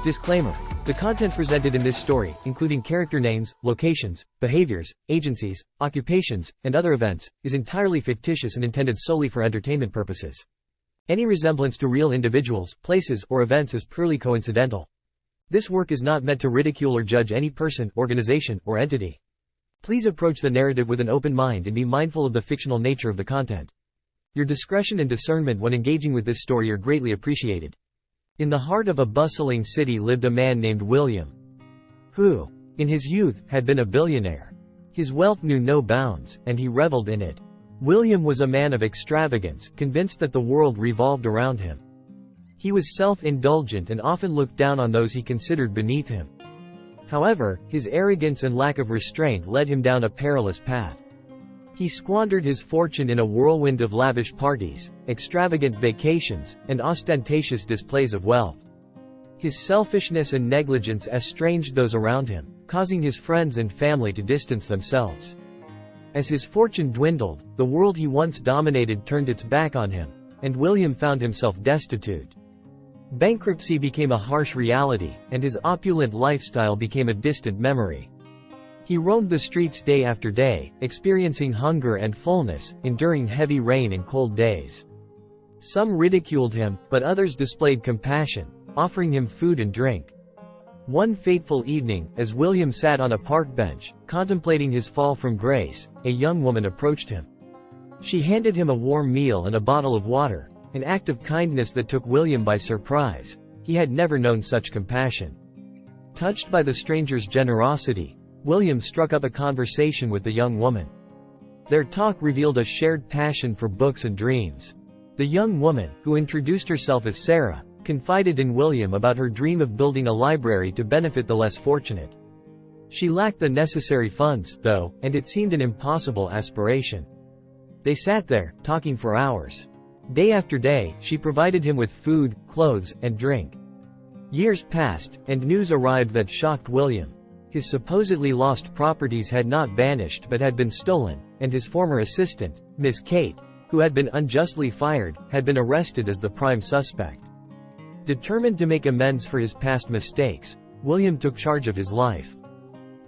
Disclaimer. The content presented in this story, including character names, locations, behaviors, agencies, occupations, and other events, is entirely fictitious and intended solely for entertainment purposes. Any resemblance to real individuals, places, or events is purely coincidental. This work is not meant to ridicule or judge any person, organization, or entity. Please approach the narrative with an open mind and be mindful of the fictional nature of the content. Your discretion and discernment when engaging with this story are greatly appreciated. In the heart of a bustling city lived a man named William, who, in his youth, had been a billionaire. His wealth knew no bounds, and he reveled in it. William was a man of extravagance, convinced that the world revolved around him. He was self-indulgent and often looked down on those he considered beneath him. However, his arrogance and lack of restraint led him down a perilous path. He squandered his fortune in a whirlwind of lavish parties, extravagant vacations, and ostentatious displays of wealth. His selfishness and negligence estranged those around him, causing his friends and family to distance themselves. As his fortune dwindled, the world he once dominated turned its back on him, and William found himself destitute. Bankruptcy became a harsh reality, and his opulent lifestyle became a distant memory. He roamed the streets day after day, experiencing hunger and fullness, enduring heavy rain and cold days. Some ridiculed him, but others displayed compassion, offering him food and drink. One fateful evening, as William sat on a park bench, contemplating his fall from grace, a young woman approached him. She handed him a warm meal and a bottle of water, an act of kindness that took William by surprise. He had never known such compassion. Touched by the stranger's generosity, William struck up a conversation with the young woman. Their talk revealed a shared passion for books and dreams. The young woman, who introduced herself as Sarah, confided in William about her dream of building a library to benefit the less fortunate. She lacked the necessary funds, though, and it seemed an impossible aspiration. They sat there, talking for hours. Day after day, she provided him with food, clothes, and drink. Years passed, and news arrived that shocked William. His supposedly lost properties had not vanished but had been stolen, and his former assistant, Miss Kate, who had been unjustly fired, had been arrested as the prime suspect. Determined to make amends for his past mistakes, William took charge of his life.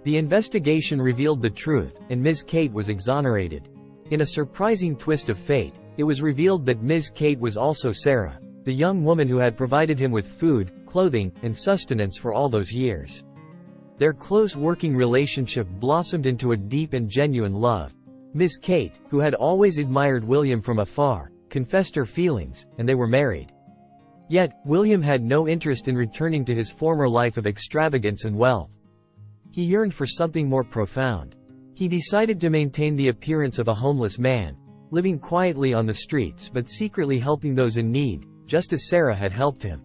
The investigation revealed the truth, and Ms. Kate was exonerated. In a surprising twist of fate, it was revealed that Ms. Kate was also Sarah, the young woman who had provided him with food, clothing, and sustenance for all those years. Their close working relationship blossomed into a deep and genuine love. Miss Kate, who had always admired William from afar, confessed her feelings, and they were married. Yet, William had no interest in returning to his former life of extravagance and wealth. He yearned for something more profound. He decided to maintain the appearance of a homeless man, living quietly on the streets but secretly helping those in need, just as Sarah had helped him.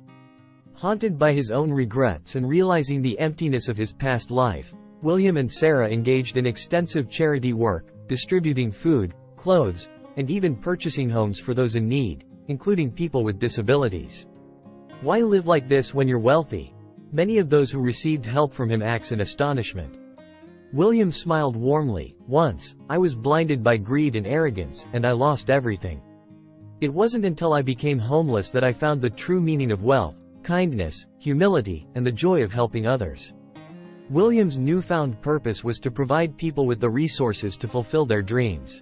Haunted by his own regrets and realizing the emptiness of his past life, William and Sarah engaged in extensive charity work, distributing food, clothes, and even purchasing homes for those in need, including people with disabilities. Why live like this when you're wealthy? Many of those who received help from him asked in astonishment. William smiled warmly. Once, I was blinded by greed and arrogance, and I lost everything. It wasn't until I became homeless that I found the true meaning of wealth, kindness, humility, and the joy of helping others. William's newfound purpose was to provide people with the resources to fulfill their dreams.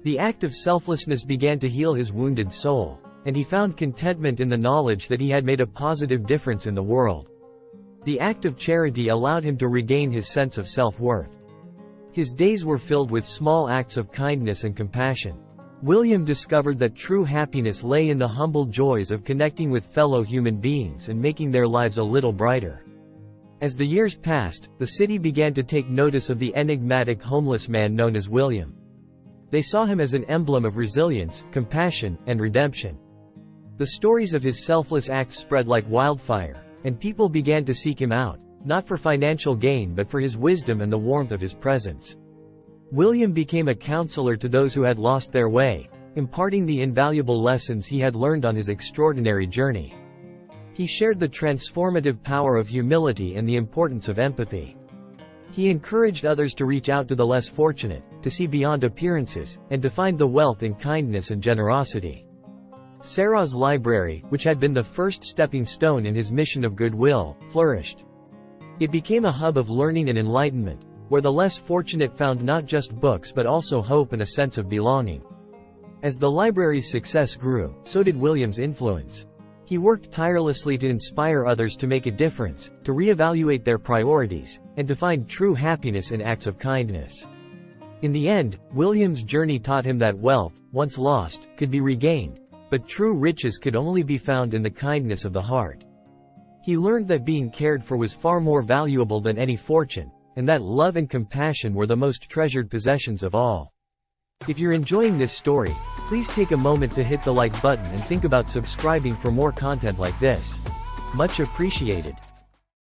The act of selflessness began to heal his wounded soul, and he found contentment in the knowledge that he had made a positive difference in the world. The act of charity allowed him to regain his sense of self-worth. His days were filled with small acts of kindness and compassion. William discovered that true happiness lay in the humble joys of connecting with fellow human beings and making their lives a little brighter. As the years passed, the city began to take notice of the enigmatic homeless man known as William. They saw him as an emblem of resilience, compassion, and redemption. The stories of his selfless acts spread like wildfire, and people began to seek him out, not for financial gain but for his wisdom and the warmth of his presence. William became a counselor to those who had lost their way, imparting the invaluable lessons he had learned on his extraordinary journey. He shared the transformative power of humility and the importance of empathy. He encouraged others to reach out to the less fortunate, to see beyond appearances, and to find the wealth in kindness and generosity. Sarah's library, which had been the first stepping stone in his mission of goodwill, flourished. It became a hub of learning and enlightenment, where the less fortunate found not just books but also hope and a sense of belonging. As the library's success grew, so did William's influence. He worked tirelessly to inspire others to make a difference, to reevaluate their priorities, and to find true happiness in acts of kindness. In the end, William's journey taught him that wealth, once lost, could be regained, but true riches could only be found in the kindness of the heart. He learned that being cared for was far more valuable than any fortune, and that love and compassion were the most treasured possessions of all. If you're enjoying this story, please take a moment to hit the like button and think about subscribing for more content like this. Much appreciated.